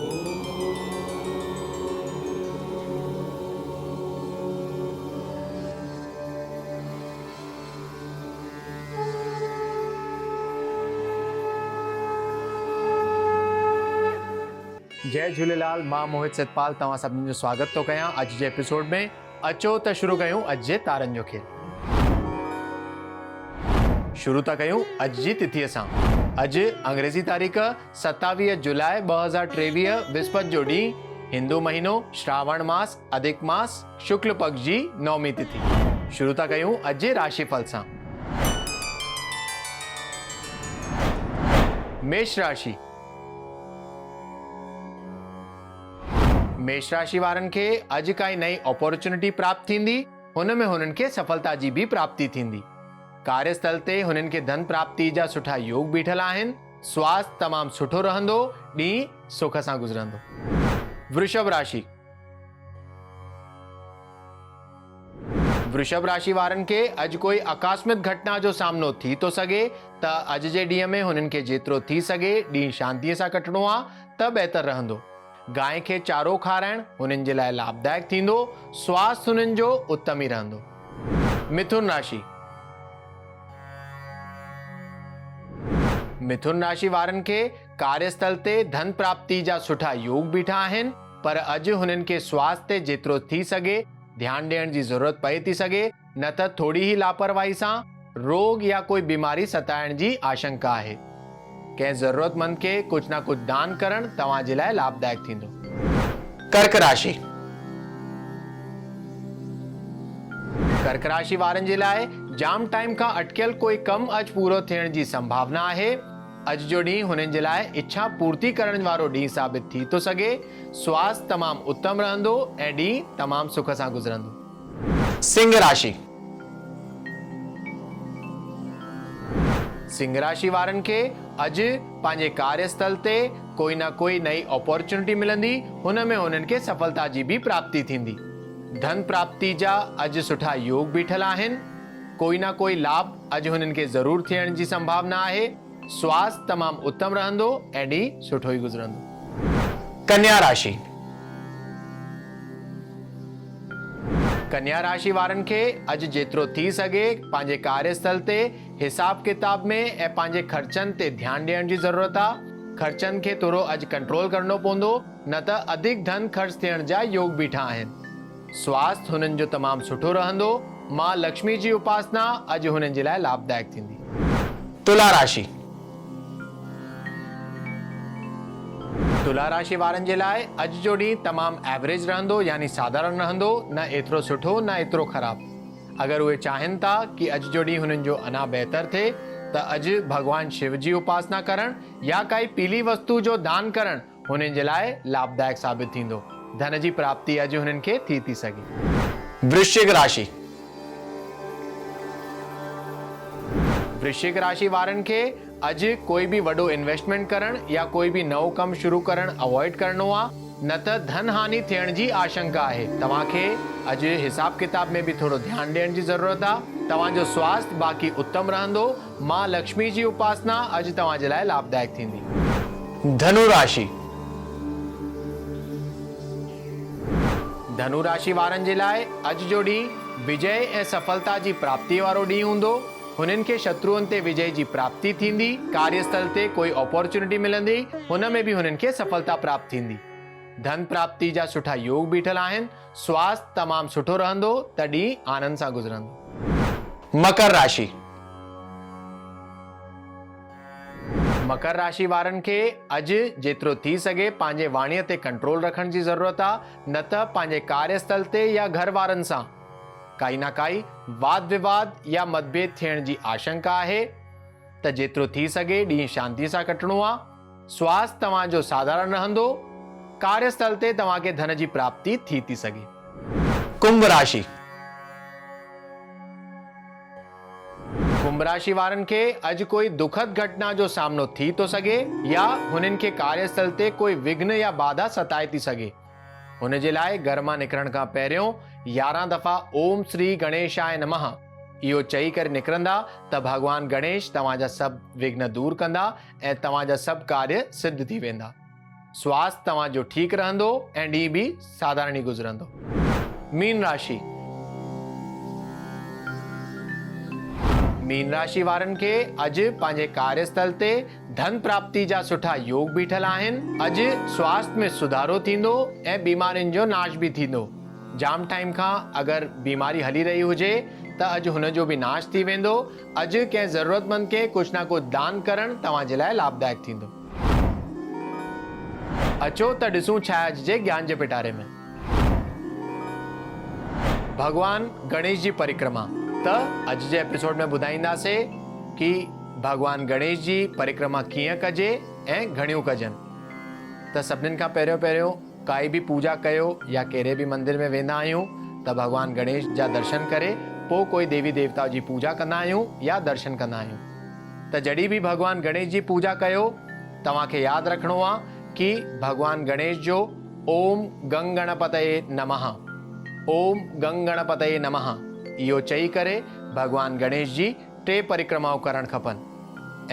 जय झूलेलाल, मां मोहित सतपाल तव्हां सभिनी जो स्वागत थो कयां अॼु जे एपिसोड में। अचो त शुरू कयूं अॼु जे तारनि जो खेल। शुरू था कयूं अॼु जी तिथीअ सां। अॼु अंग्रेज़ी तारीख़ 27 जुलाई 2023 विस्पति जो ॾींहुं, हिंदू महीनो श्रावण मास अधिक मास शुक्ल पक्ष जी नवमी तिथि। शुरू था कयूं अॼु जे राशिफल सां। मेष राशि। मेष राशि वारनि खे अॼु काई नई अपॉर्चुनिटी प्राप्त थींदी, हुन में हुननि खे सफलता जी भी प्राप्ति थींदी। कार्यस्थल ते हुननि खे धन प्राप्ति जा सुठा योग बीठल आहिनि। स्वास्थ्य तमामु सुठो रहंदो, ॾींहुं सुख सां गुज़रंदो। वृषभ राशि। वृषभ राशि वारनि खे अॼु कोई आकस्मिक घटना जो सामनो थी थो सघे, त अॼु जे ॾींहं में हुननि खे जेतिरो थी सघे ॾींहुं शांतीअ सां कटणो आहे त बहितर रहंदो। गांइ खे चारो खाराइण हुननि जे लाइ लाभदायक थींदो। स्वास्थ्य हुननि जो उत्तम ई रहंदो। मिथुन राशि। मिथुन राशि वारनि खे कार्यस्थल ते धन प्राप्ति जा सुठा योग बीठा आहिनि, पर अॼु हुननि खे स्वास्थ्य ते जेतिरो थी सघे ध्यानु ॾियण जी ज़रूरत पए थी सघे, न त थोड़ी ही लापरवाही सां रोग या कोई बीमारी सताइण जी आशंका आहे। कंहिं ज़रूरतमंद खे कुछ ना कुछ दान करण तव्हां जे लाइ लाभदायक थींदो। कर्क राशि। कर्क राशि वारनि जे लाइ जाम टाइम खां अटकियल कोई कम अॼु पूरो थियण जी संभावना आहे। अॼु जो ॾींहुं हुननि जे लाइ इच्छा पूर्ति करण वारो ॾींहुं साबित थी थो सघे। स्वास्थ्य तमामु उत्तम रहंदो ऐं ॾींहुं तमामु सुख सां गुज़रंदो। सिंह राशि। सिंह राशि वारनि खे अॼु पंहिंजे कार्यस्थल ते कोई ना कोई नई अपॉर्चुनिटी मिलंदी, हुन में हुननि खे सफलता जी भी प्राप्ति थींदी। धन प्राप्ति जा अॼु सुठा योग बीठल आहिनि। कोई ना कोई लाभ अॼु हुननि खे ज़रूर थियण जी संभावना आहे। स्वास्थ्य तमामु उत्तम रहंदो ऐं ॾींहुं सुठो ई गुज़रंदो। कन्या राशि। कन्या राशि वारनि खे अॼु जेतिरो थी सघे पंहिंजे कार्यस्थल ते हिसाब किताब में ऐं पंहिंजे ख़र्चनि ते ध्यानु ॾियण जी ज़रूरत आहे। ख़र्चनि खे थोरो अॼु कंट्रोल करणो पवंदो, न त अधिक धन ख़र्च थियण जा योग बीठा आहिनि। स्वास्थ्य हुननि जो तमामु सुठो रहंदो। मां लक्ष्मी जी उपासना अॼु हुननि जे लाइ लाभदायक थींदी। तुला राशि। तुला राशि वारनि जे लाइ अॼु जो ॾींहुं तमामु एवरेज रहंदो, यानी साधारण रहंदो, न एतिरो सुठो न एतिरो ख़राबु। अगरि उहे चाहिनि था कि अॼु जो ॾींहुं हुननि जो अञा बहितर थिए त अॼु भगवान शिव जी उपासना करण या काई पीली वस्तु जो दान करण हुननि जे लाइ लाभदायक साबित थींदो। धन जी प्राप्ति अॼु हुननि खे थी सघे। वृश्चिक राशि। वृश्चिक राशि वारनि खे अॼु कोई भी वॾो इन्वेस्टमेंट करण या कोई भी नओं कमु शुरू करण अवॉइड करणो आहे, न त धन हानि थियण जी आशंका आहे। तव्हांखे अॼु हिसाब किताब में भी थोरो ध्यानु ॾियण जी ज़रूरत आहे। तव्हांजो स्वास्थ्य बाक़ी उत्तम रहंदो। मां लक्ष्मी जी उपासना अॼु तव्हां जे लाइ लाभदायक थींदी। धनु राशि। धनु राशि वारनि जे लाइ अॼु जो ॾींहुं विजय ऐं सफलता जी प्राप्ति वारो ॾींहुं हूंदो। हुननि खे शत्रुअनि ते विजय जी प्राप्ति थींदी। कार्यस्थल ते कोई अपॉर्चुनिटी मिलंदी, हुन में भी हुननि खे सफलता प्राप्त थींदी। धन प्राप्ति जा सुठा योग बीठल आहिनि। स्वास्थ्य तमामु सुठो रहंदो त ॾींहुं आनंद सां गुज़रंदो। मकर राशि। मकर राशि वारनि खे अॼु जेतिरो थी सघे पंहिंजे वाणीअ ते कंट्रोल रखण जी ज़रूरत आहे, न त पंहिंजे कार्यस्थल ते या घर वारनि सां काई ना काई वाद विवाद या मतभेद थियण जी आशंका आहे। त जेतिरो थी सघे ॾींहुं शांतीअ सां कटणो आहे। स्वास्थ्य तव्हांजो साधारण रहंदो। कार्यस्थल ते तव्हांखे धन जी प्राप्ति थी सघे। कुंभ राशि। कुंभ राशि वारनि खे अॼु कोई दुखद घटना जो सामनो थी थो सघे, या हुननि खे कार्यस्थल ते कोई विघ्न या बाधा सताए थी सघे। हुन जे लाइ घर मां निकिरण खां पहिरियों 11 दफ़ा ओम श्री गणेशाय नमः इहो चई करे निकिरंदा त भगवान गणेश तव्हांजा सभु विघ्न दूर कंदा ऐं तव्हांजा सभु कार्य सिद्ध थी वेंदा। स्वास्थ्य तव्हांजो ठीक रहंदो ऐं ॾींहुं बि साधारण ई गुज़रंदो। मीन राशि। मीन राशि वारनि खे अॼु पंहिंजे कार्यस्थल ते धन प्राप्ति जा सुठा योग बीठल आहिनि। अॼु स्वास्थ्य में सुधारो थींदो ऐं बीमारियुनि जो नाश बि थींदो। जाम टाइम खां अगरि बीमारी हली रही हुजे त अॼु हुनजो बि नाश थी वेंदो। अॼु कंहिं ज़रूरतमंद खे कुझु न कुझु दान करणु तव्हांजे लाइ लाभदायक थींदो। अचो त ॾिसूं छा आहे अॼु जे ज्ञान जे पिटारे में। भगवान गणेश जी परिक्रमा। त अॼु जे एपिसोड में ॿुधाईंदासीं कि भगवान गणेश जी परिक्रमा कीअं कजे ऐं घणियूं कजनि। त सभिनीनि खां पहिरियों काई बि पूजा कयो या कहिड़े बि मंदिर में वेंदा आहियूं त भगवान गणेश जा दर्शन करे पोइ कोई देवी देवता जी पूजा कंदा आहियूं या दर्शन कंदा आहियूं। त जॾहिं बि भगवान गणेश जी पूजा कयो तव्हांखे यादि रखिणो आहे कि भगवान गणेश जो ओम गंग गणपतये नमः, ओम गंग गणपतये नमः इहो चई करे भगवान गणेश जी 3 परिक्रमाऊं करणु खपनि।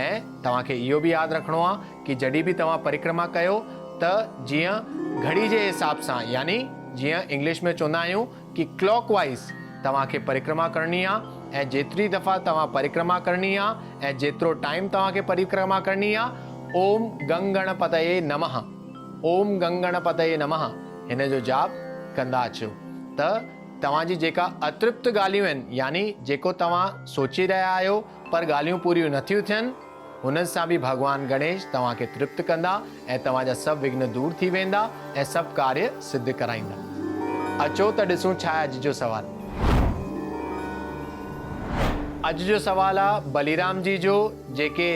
ऐं तव्हांखे इहो बि यादि रखिणो आहे कि जॾहिं बि तव्हां परिक्रमा कयो त जीअं घड़ी जे हिसाब सां, यानी जीअं इंग्लिश में चवंदा आहियूं कि क्लॉकवाइज तव्हांखे परिक्रमा करणी आहे ऐं जेतिरी दफ़ा तव्हां परिक्रमा करणी आहे ऐं जेतिरो टाइम तव्हांखे परिक्रमा करणी आहे ओम गंग गणपतये नमः, ओम गंग गणपतये नमः हिन जो जाप कंदा अचो। त तव्हांजी जेका अतृप्त ॻाल्हियूं आहिनि, यानी जेको तव्हां सोचे रहिया आहियो पर ॻाल्हियूं पूरियूं नथियूं थियनि, हुन सां बि भगवान गणेश तव्हांखे तृप्त कंदा ऐं तव्हांजा सभु विघ्न दूर थी वेंदा ऐं सभु कार्य सिद्ध कराईंदा। अचो त ॾिसूं छा आहे अॼु जो सवाल। अॼु जो सवाल आहे बलीराम जी जो, जेके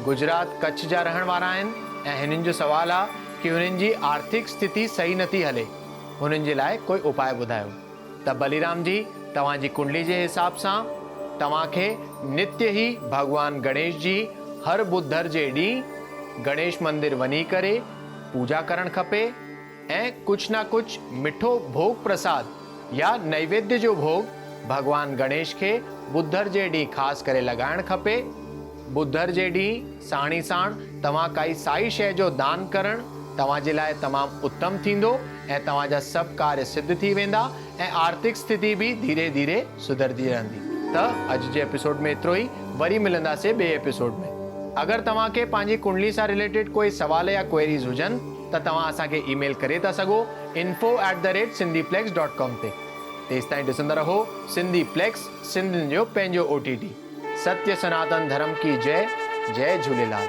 गुजरात कच्छ जा रहण वारा आहिनि ऐं हिननि जो सवाल आहे कि हुननि जी आर्थिक स्थिति सही नथी हले, हुननि जे लाइ कोई उपाय ॿुधायो। त बलीराम जी, तव्हांजी कुंडली जे हिसाब सां तव्हांखे नित्य ई भगवान गणेश जी हर बुधर जे ॾींहुं गणेश मंदिर वञी करे पूजा करणु खपे ऐं कुझु न कुझु मिठो भोग प्रसाद या नैवेद्य जो भोग भगवान गणेश खे बुधर जे ॾींहुं ख़ासि करे लॻाइणु खपे। बुधर जे ॾींहुं साण ई साण तव्हां काई साई शइ जो दान करणु तव्हांजे लाइ तमामु उत्तम थींदो ऐं तव्हांजा सभु कार्य सिद्ध थी वेंदा ऐं आर्थिक स्थिति बि धीरे धीरे सुधरदी रहंदी। त अॼु जे एपिसोड में एतिरो ई, वरी मिलंदासीं ॿिए एपिसोड में। अगरि तव्हांखे पंहिंजी कुंडली सां रिलेटेड कोई सवाल या क्वेरीज़ हुजनि त तव्हां असांखे ईमेल करे था सघो info@sindhiplex.com ते। तेसिताईं ॾिसंदा रहो सिंधीप्लेक्स, सिंधियुनि जो पंहिंजो OTT। सत्य सनातन धर्म की जय। जय झूलेलाल।